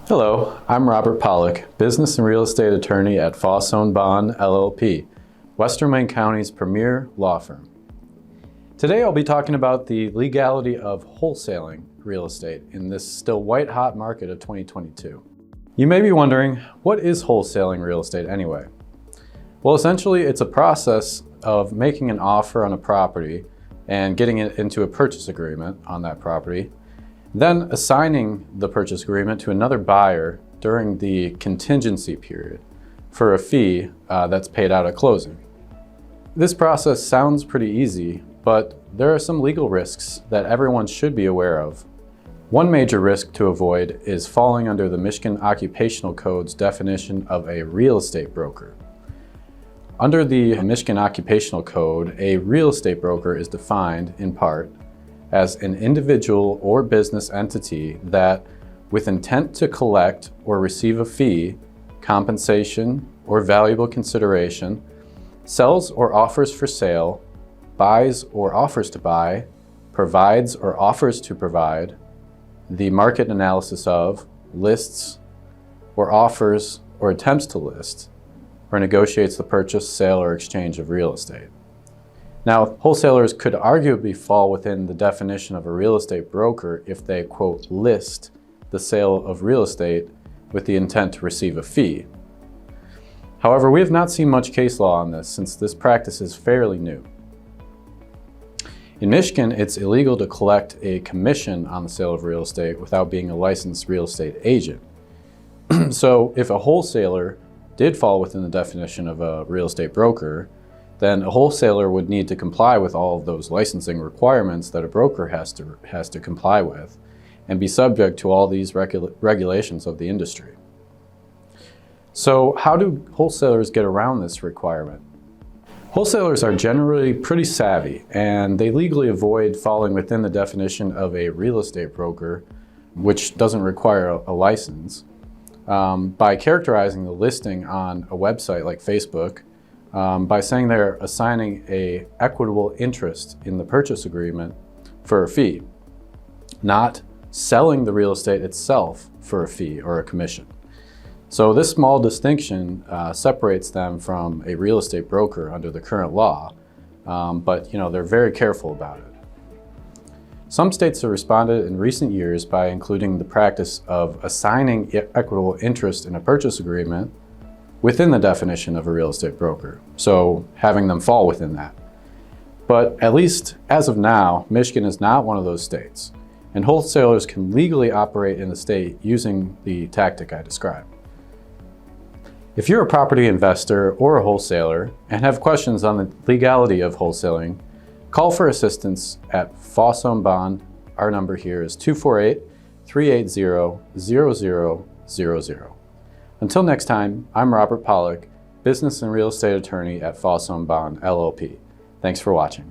Hello, I'm Robert Pollock, business and real estate attorney at Wholesaling LLP, Western Wayne County's premier law firm. Today I'll be talking about the legality of wholesaling real estate in this still white-hot market of 2022. You may be wondering, what is wholesaling real estate anyway? Well, essentially it's a process of making an offer on a property and getting it into a purchase agreement on that property, then assigning the purchase agreement to another buyer during the contingency period for a fee that's paid out at closing. This process sounds pretty easy, but there are some legal risks that everyone should be aware of. One major risk to avoid is falling under the Michigan Occupational Code's definition of a real estate broker. Under the Michigan Occupational Code, a real estate broker is defined, in part, as an individual or business entity that, with intent to collect or receive a fee, compensation, or valuable consideration, sells or offers for sale, buys or offers to buy, provides or offers to provide, the market analysis of, lists, or offers or attempts to list, or negotiates the purchase, sale, or exchange of real estate. Now, wholesalers could arguably fall within the definition of a real estate broker if they, quote, list the sale of real estate with the intent to receive a fee. However, we have not seen much case law on this since this practice is fairly new. In Michigan, it's illegal to collect a commission on the sale of real estate without being a licensed real estate agent. So if a wholesaler did fall within the definition of a real estate broker, then a wholesaler would need to comply with all of those licensing requirements that a broker has to comply with and be subject to all these regulations of the industry. So how do wholesalers get around this requirement? Wholesalers are generally pretty savvy and they legally avoid falling within the definition of a real estate broker, which doesn't require a license, by characterizing the listing on a website like Facebook by saying they're assigning an equitable interest in the purchase agreement for a fee, not selling the real estate itself for a fee or a commission. So this small distinction separates them from a real estate broker under the current law, but they're very careful about it. Some states have responded in recent years by including the practice of assigning equitable interest in a purchase agreement within the definition of a real estate broker, so having them fall within that. But at least as of now, Michigan is not one of those states, and wholesalers can legally operate in the state using the tactic I described. If you're a property investor or a wholesaler and have questions on the legality of wholesaling, call for assistance at Wholesaling. Our number here is 248-380-0000. Until next time, I'm Robert Pollock, business and real estate attorney at Wholesaling LLP. Thanks for watching.